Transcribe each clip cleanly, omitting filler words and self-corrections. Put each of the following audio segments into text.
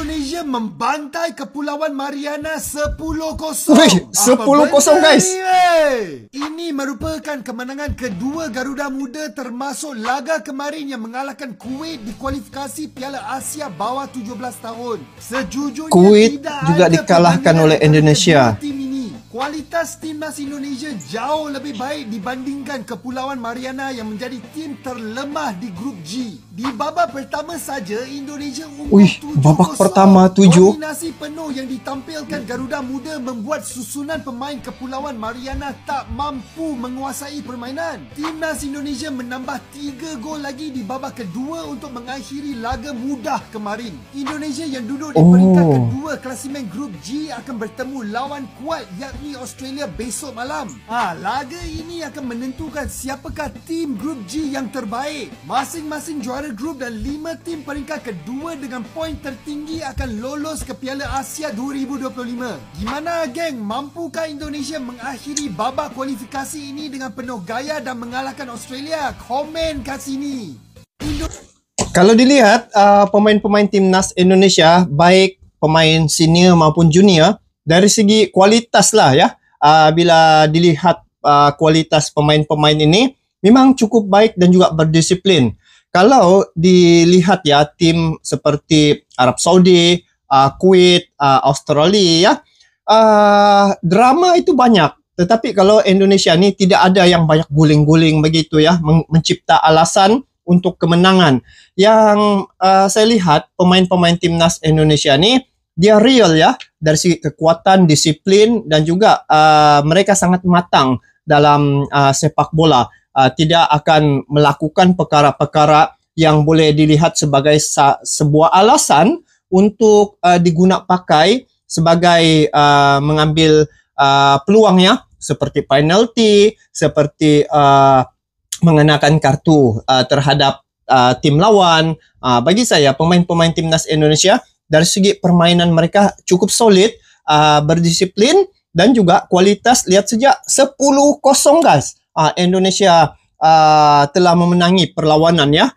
Indonesia membantai Kepulauan Mariana 10-0. Wih, 10-0 guys. Ini merupakan kemenangan kedua Garuda Muda termasuk laga kemarin yang mengalahkan Kuwait di kualifikasi Piala Asia bawah 17 tahun. Sejujurnya Kuwait tidak juga ada dikalahkan oleh Indonesia. tim ini. Kualitas timnas Indonesia jauh lebih baik dibandingkan Kepulauan Mariana yang menjadi tim terlemah di grup G. Di babak pertama saja Indonesia unggul 7-0. Babak pertama 7. Dominasi penuh yang ditampilkan Garuda Muda membuat susunan pemain Kepulauan Mariana tak mampu menguasai permainan. Timnas Indonesia menambah 3 gol lagi di babak kedua untuk mengakhiri laga mudah kemarin. Indonesia yang duduk di peringkat kedua klasimen grup G akan bertemu lawan kuat yakni Australia besok malam. Laga ini akan menentukan siapakah tim grup G yang terbaik. Masing-masing juara grup dan 5 tim peringkat kedua dengan poin tertinggi akan lolos ke Piala Asia 2025. Gimana geng, mampukah Indonesia mengakhiri babak kualifikasi ini dengan penuh gaya dan mengalahkan Australia? Komen kat sini. Kalau dilihat pemain-pemain timnas Indonesia, baik pemain senior maupun junior, dari segi kualitas lah ya, bila dilihat kualitas pemain-pemain ini memang cukup baik dan juga berdisiplin. Kalau dilihat ya, tim seperti Arab Saudi, Kuwait, Australia ya, drama itu banyak. Tetapi kalau Indonesia ini tidak ada yang banyak guling-guling begitu ya, mencipta alasan untuk kemenangan. Yang saya lihat pemain-pemain timnas Indonesia ini dia real ya, dari segi kekuatan, disiplin dan juga mereka sangat matang dalam sepak bola. Tidak akan melakukan perkara-perkara yang boleh dilihat sebagai sebuah alasan untuk digunakan pakai sebagai mengambil peluangnya, seperti penalti, seperti mengenakan kartu terhadap tim lawan. Bagi saya pemain-pemain timnas Indonesia dari segi permainan mereka cukup solid, berdisiplin dan juga kualitas. Lihat saja 10-0 guys. Indonesia telah memenangi perlawanan ya.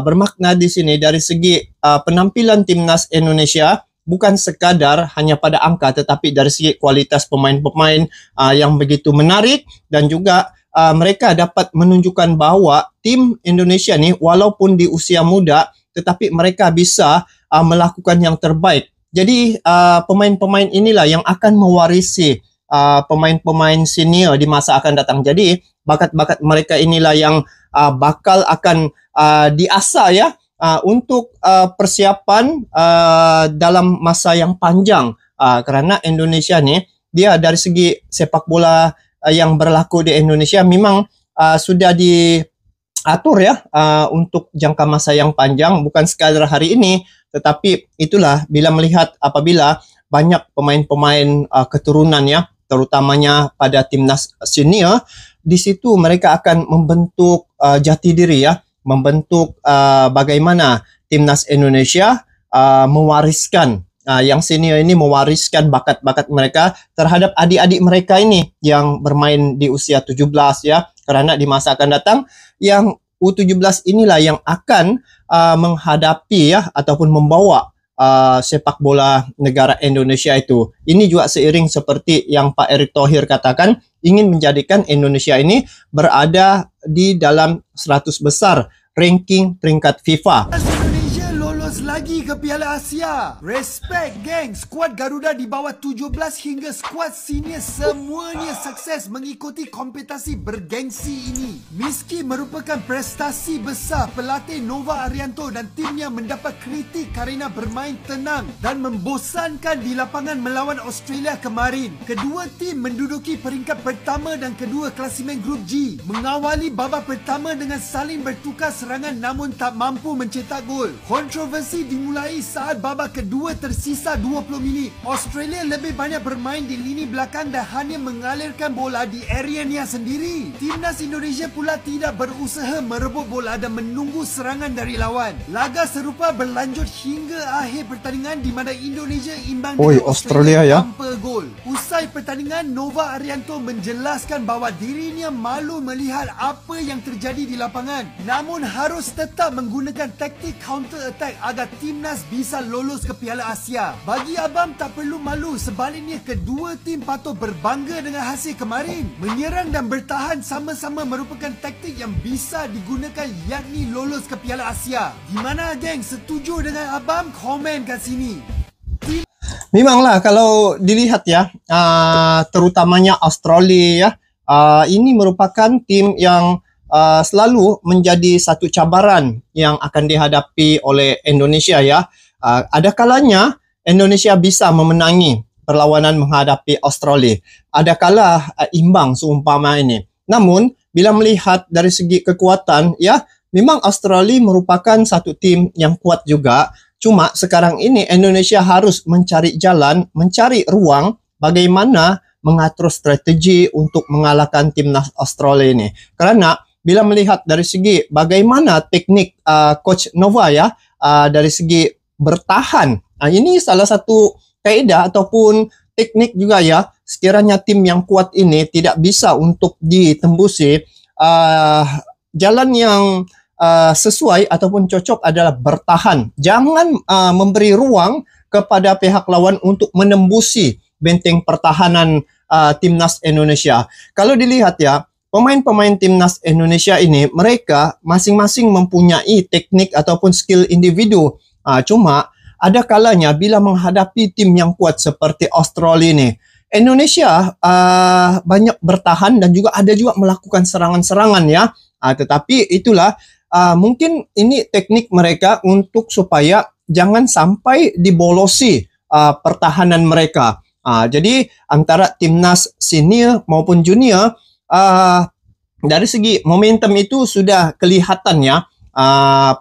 Bermakna di sini dari segi penampilan timnas Indonesia bukan sekadar hanya pada angka, tetapi dari segi kualitas pemain-pemain yang begitu menarik, dan juga mereka dapat menunjukkan bahwa tim Indonesia nih walaupun di usia muda tetapi mereka bisa melakukan yang terbaik. Jadi pemain-pemain inilah yang akan mewarisi pemain-pemain senior di masa akan datang. Jadi bakat-bakat mereka inilah yang bakal akan diasah ya untuk persiapan dalam masa yang panjang. Karena Indonesia nih, dia dari segi sepak bola yang berlaku di Indonesia memang sudah diatur ya untuk jangka masa yang panjang, bukan sekadar hari ini. Tetapi itulah bila melihat apabila banyak pemain-pemain keturunan ya, terutamanya pada timnas senior, di situ mereka akan membentuk jati diri ya, membentuk bagaimana timnas Indonesia mewariskan yang senior ini, mewariskan bakat-bakat mereka terhadap adik-adik mereka ini yang bermain di usia 17 ya, karena di masa akan datang yang U17 inilah yang akan menghadapi ya ataupun membawa sepak bola negara Indonesia itu. Ini juga seiring seperti yang Pak Erick Thohir katakan, ingin menjadikan Indonesia ini berada di dalam 100 besar ranking peringkat FIFA. Indonesia lolos lagi ke Piala Asia. Respect geng, skuad Garuda di bawah 17 hingga skuad senior semuanya sukses mengikuti kompetisi bergengsi ini. Meski merupakan prestasi besar, pelatih Nova Arianto dan timnya mendapat kritik kerana bermain tenang dan membosankan di lapangan melawan Australia kemarin. Kedua tim menduduki peringkat pertama dan kedua klasimen grup G. Mengawali babak pertama dengan saling bertukar serangan namun tak mampu mencetak gol. Kontroversi dimulai saat babak kedua tersisa 20 minit. Australia lebih banyak bermain di lini belakang dan hanya mengalirkan bola di areanya sendiri. Timnas Indonesia pula tidak berusaha merebut bola dan menunggu serangan dari lawan. Laga serupa berlanjut hingga akhir pertandingan di mana Indonesia imbang dengan Australia tanpa gol. Usai pertandingan, Nova Arianto menjelaskan bahawa dirinya malu melihat apa yang terjadi di lapangan, namun harus tetap menggunakan taktik counter attack agar timnas bisa lolos ke Piala Asia. Bagi Abam tak perlu malu, sebaliknya kedua tim patut berbangga dengan hasil kemarin. Menyerang dan bertahan sama-sama merupakan taktik yang bisa digunakan, yakni lolos ke Piala Asia. Gimana geng, setuju dengan Abam? Komen kat sini. Memanglah kalau dilihat ya, terutamanya Australia ya, ini merupakan tim yang selalu menjadi satu cabaran yang akan dihadapi oleh Indonesia ya. Ada kalanya Indonesia bisa memenangi perlawanan menghadapi Australia. Ada kala imbang seumpama ini. Namun bila melihat dari segi kekuatan ya, memang Australia merupakan satu tim yang kuat juga. Cuma sekarang ini Indonesia harus mencari jalan, mencari ruang bagaimana mengatur strategi untuk mengalahkan timnas Australia ini. Karena bila melihat dari segi bagaimana teknik Coach Nova ya, dari segi bertahan, ini salah satu kaidah ataupun teknik juga ya. Sekiranya tim yang kuat ini tidak bisa untuk ditembusi, jalan yang sesuai ataupun cocok adalah bertahan. Jangan memberi ruang kepada pihak lawan untuk menembusi benteng pertahanan timnas Indonesia. Kalau dilihat ya, pemain-pemain timnas Indonesia ini mereka masing-masing mempunyai teknik ataupun skill individu. Cuma ada kalanya bila menghadapi tim yang kuat seperti Australia ini, Indonesia banyak bertahan dan juga ada juga melakukan serangan-serangan ya. Tetapi itulah mungkin ini teknik mereka untuk supaya jangan sampai dibolosi pertahanan mereka. Jadi antara timnas senior maupun junior, dari segi momentum itu sudah kelihatan ya.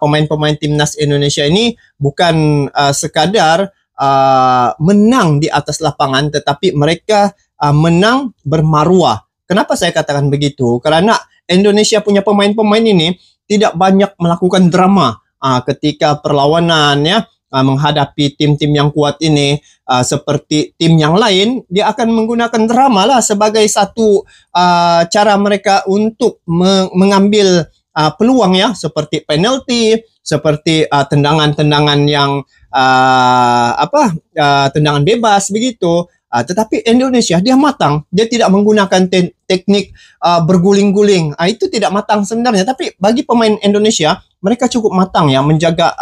Pemain-pemain timnas Indonesia ini bukan sekadar menang di atas lapangan, tetapi mereka menang bermaruah. Kenapa saya katakan begitu? Karena Indonesia punya pemain-pemain ini tidak banyak melakukan drama ketika perlawanan ya, menghadapi tim-tim yang kuat ini. Seperti tim yang lain, dia akan menggunakan drama lah sebagai satu cara mereka untuk mengambil peluang ya, seperti penalti, seperti tendangan-tendangan yang tendangan bebas begitu. Tetapi Indonesia dia matang, dia tidak menggunakan teknik berguling-guling. Itu tidak matang sebenarnya, tapi bagi pemain Indonesia mereka cukup matang ya, menjaga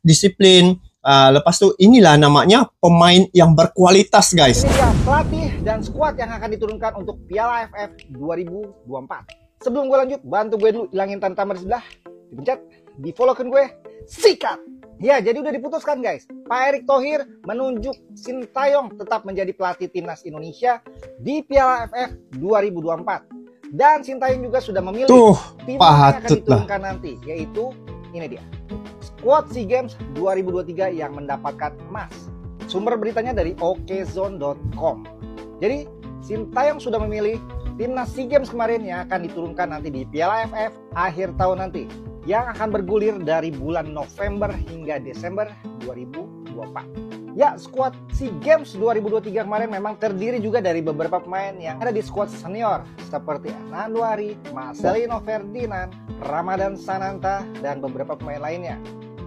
disiplin. Lepas tu inilah namanya pemain yang berkualitas guys. Ini dia pelatih dan skuad yang akan diturunkan untuk Piala AFF 2024. Sebelum gue lanjut, bantu gue dulu hilangin tanda tambah di sebelah, dipencet, di followkan gue, sikat. Ya, jadi udah diputuskan guys. Pak Erick Thohir menunjuk Sintayong tetap menjadi pelatih timnas Indonesia di Piala AFF 2024. Dan Sintayong juga sudah memilih tim yang akan diturunkan nanti, yaitu ini dia, skuad SEA Games 2023 yang mendapatkan emas. Sumber beritanya dari okezone.com. Jadi Sintayong sudah memilih timnas SEA Games kemarin yang akan diturunkan nanti di Piala AFF akhir tahun nanti, yang akan bergulir dari bulan November hingga Desember 2024. Ya, skuad SEA Games 2023 kemarin memang terdiri juga dari beberapa pemain yang ada di skuad senior seperti Anandwari, Marcelino Ferdinand, Ramadan Sananta, dan beberapa pemain lainnya.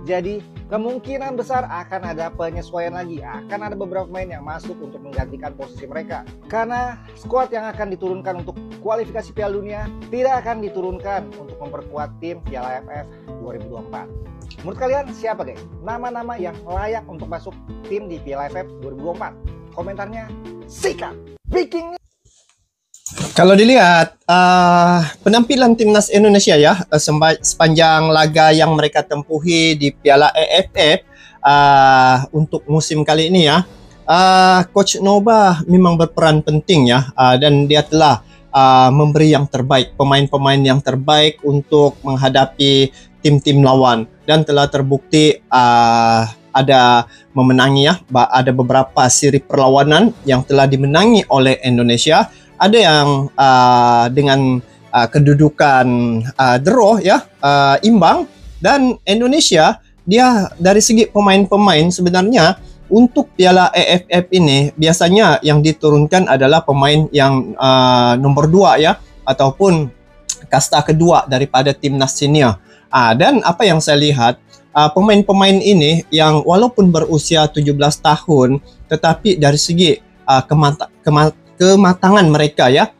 Jadi kemungkinan besar akan ada penyesuaian lagi, akan ada beberapa pemain yang masuk untuk menggantikan posisi mereka. Karena skuad yang akan diturunkan untuk kualifikasi Piala Dunia tidak akan diturunkan untuk memperkuat tim Piala AFF 2024. Menurut kalian siapa guys nama-nama yang layak untuk masuk tim di Piala AFF 2024? Komentarnya sikat. Breaking. Kalau dilihat penampilan timnas Indonesia ya, sepanjang laga yang mereka tempuhi di Piala AFF untuk musim kali ini ya, Coach Nova memang berperan penting ya, dan dia telah memberi yang terbaik, pemain-pemain yang terbaik untuk menghadapi tim-tim lawan, dan telah terbukti ada memenangi ya, ada beberapa seri perlawanan yang telah dimenangi oleh Indonesia. Ada yang dengan kedudukan draw ya, imbang, dan Indonesia dia dari segi pemain-pemain sebenarnya untuk Piala AFF ini biasanya yang diturunkan adalah pemain yang nomor 2 ya, ataupun kasta kedua daripada timnas senior. Dan apa yang saya lihat, pemain-pemain ini yang walaupun berusia 17 tahun tetapi dari segi kematangan mereka ya,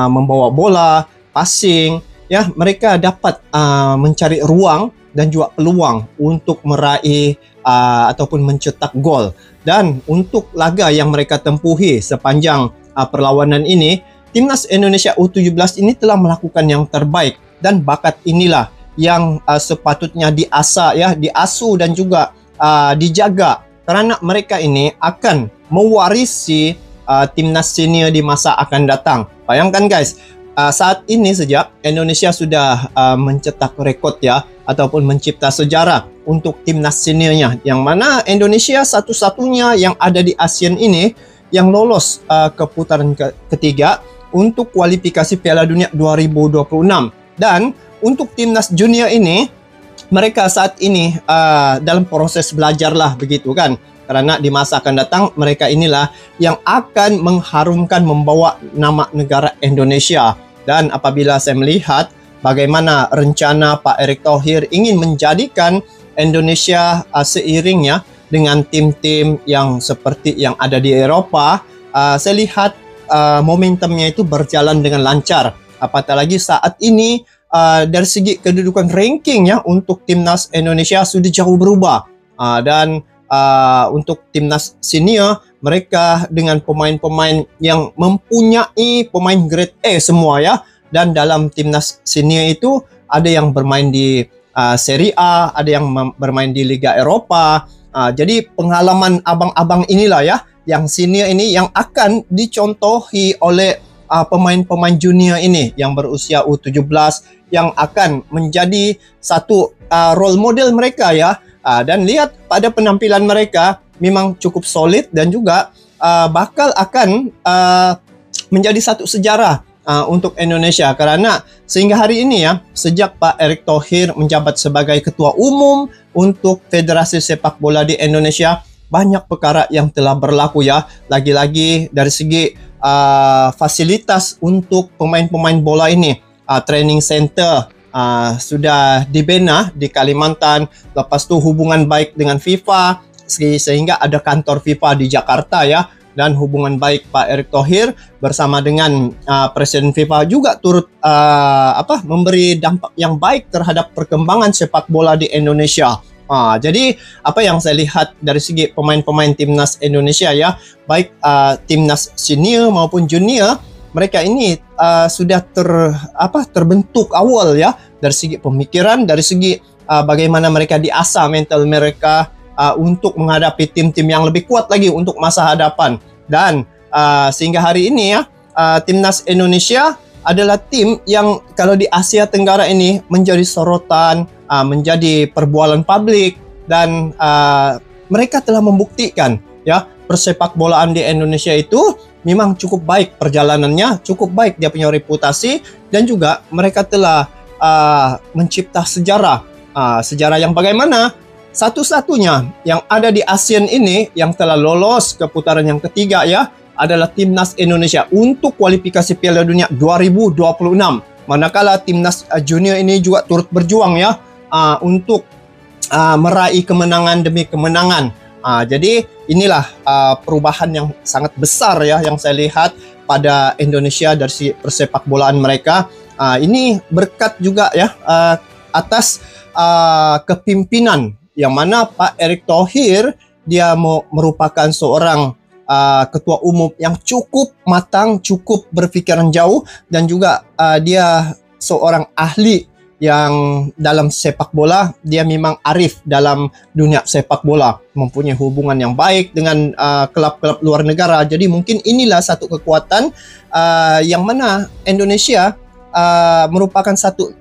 membawa bola, passing ya, mereka dapat mencari ruang dan juga peluang untuk meraih ataupun mencetak gol. Dan untuk laga yang mereka tempuhi sepanjang perlawanan ini, Timnas Indonesia U17 ini telah melakukan yang terbaik, dan bakat inilah yang sepatutnya diasah ya, diasuh dan juga dijaga, kerana mereka ini akan mewarisi timnas senior di masa akan datang. Bayangkan guys, saat ini saja Indonesia sudah mencetak rekod ya, ataupun mencipta sejarah untuk timnas seniornya, yang mana Indonesia satu-satunya yang ada di ASEAN ini yang lolos ke putaran ketiga untuk kualifikasi Piala Dunia 2026. Dan untuk timnas junior ini, mereka saat ini dalam proses belajar lah begitu kan, karena di masa akan datang mereka inilah yang akan mengharumkan, membawa nama negara Indonesia. Dan apabila saya melihat bagaimana rencana Pak Erick Thohir ingin menjadikan Indonesia seiringnya dengan tim-tim yang seperti yang ada di Eropa, saya lihat momentumnya itu berjalan dengan lancar. Apatah lagi saat ini dari segi kedudukan ranking ya, untuk timnas Indonesia sudah jauh berubah, dan untuk timnas senior mereka dengan pemain-pemain yang mempunyai pemain grade A semua ya. Dan dalam timnas senior itu ada yang bermain di Serie A, ada yang bermain di Liga Eropa. Jadi pengalaman abang-abang inilah ya, yang senior ini yang akan dicontohi oleh pemain-pemain junior ini yang berusia U17, yang akan menjadi satu role model mereka ya. Dan lihat pada penampilan mereka memang cukup solid, dan juga bakal akan menjadi satu sejarah untuk Indonesia, karena sehingga hari ini ya, sejak Pak Erick Thohir menjabat sebagai Ketua Umum untuk Federasi Sepak Bola di Indonesia, banyak perkara yang telah berlaku ya. Lagi-lagi dari segi fasilitas untuk pemain-pemain bola ini, training center sudah dibina di Kalimantan, lepas tu hubungan baik dengan FIFA sehingga ada kantor FIFA di Jakarta ya. Dan hubungan baik Pak Erick Thohir bersama dengan Presiden FIFA juga turut memberi dampak yang baik terhadap perkembangan sepak bola di Indonesia. Jadi apa yang saya lihat dari segi pemain-pemain timnas Indonesia ya, baik timnas senior maupun junior, mereka ini sudah terbentuk awal ya, dari segi pemikiran, dari segi bagaimana mereka diasah mental mereka untuk menghadapi tim-tim yang lebih kuat lagi untuk masa hadapan. Dan sehingga hari ini ya, timnas Indonesia adalah tim yang kalau di Asia Tenggara ini menjadi sorotan, menjadi perbualan publik, dan mereka telah membuktikan ya, persepak bolaan di Indonesia itu memang cukup baik perjalanannya, cukup baik dia punya reputasi, dan juga mereka telah mencipta sejarah, sejarah yang bagaimana satu-satunya yang ada di ASEAN ini yang telah lolos ke putaran yang ketiga ya, adalah timnas Indonesia untuk kualifikasi Piala Dunia 2026. Manakala timnas junior ini juga turut berjuang ya, untuk meraih kemenangan demi kemenangan. Jadi inilah perubahan yang sangat besar ya yang saya lihat pada Indonesia dari si persepak bolaan mereka. Ini berkat juga ya atas kepimpinan yang mana Pak Erick Thohir dia merupakan seorang ketua umum yang cukup matang, cukup berpikiran jauh, dan juga dia seorang ahli yang dalam sepak bola, dia memang arif dalam dunia sepak bola, mempunyai hubungan yang baik dengan klub-klub luar negara. Jadi mungkin inilah satu kekuatan yang mana Indonesia merupakan satu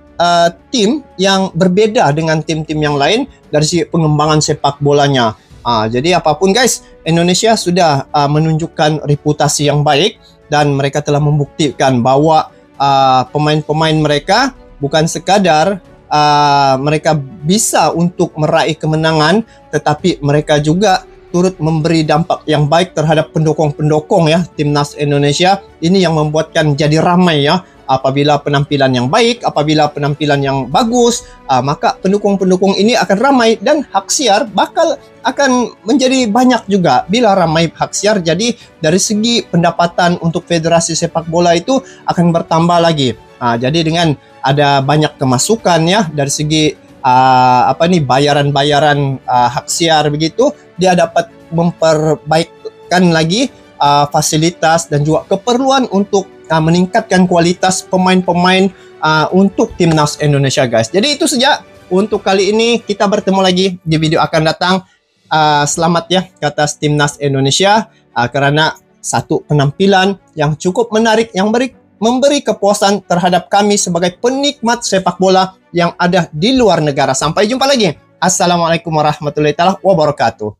tim yang berbeda dengan tim-tim yang lain dari segi pengembangan sepak bolanya. Jadi apapun guys, Indonesia sudah menunjukkan reputasi yang baik, dan mereka telah membuktikan bahwa pemain-pemain mereka bukan sekadar mereka bisa untuk meraih kemenangan, tetapi mereka juga turut memberi dampak yang baik terhadap pendukung-pendukung ya timnas Indonesia. Ini yang membuatkan jadi ramai ya apabila penampilan yang baik, apabila penampilan yang bagus, maka pendukung-pendukung ini akan ramai dan hak siar akan menjadi banyak juga. Bila ramai hak siar, jadi dari segi pendapatan untuk Federasi Sepak Bola itu akan bertambah lagi. Jadi dengan ada banyak kemasukan ya dari segi bayaran-bayaran hak siar begitu, dia dapat memperbaikan lagi fasilitas dan juga keperluan untuk meningkatkan kualitas pemain-pemain untuk timnas Indonesia, guys. Jadi itu saja untuk kali ini. Kita bertemu lagi di video akan datang. Selamat ya ke atas timnas Indonesia karena satu penampilan yang cukup menarik yang memberi kepuasan terhadap kami sebagai penikmat sepak bola yang ada di luar negara. Sampai jumpa lagi. Assalamualaikum warahmatullahi wabarakatuh.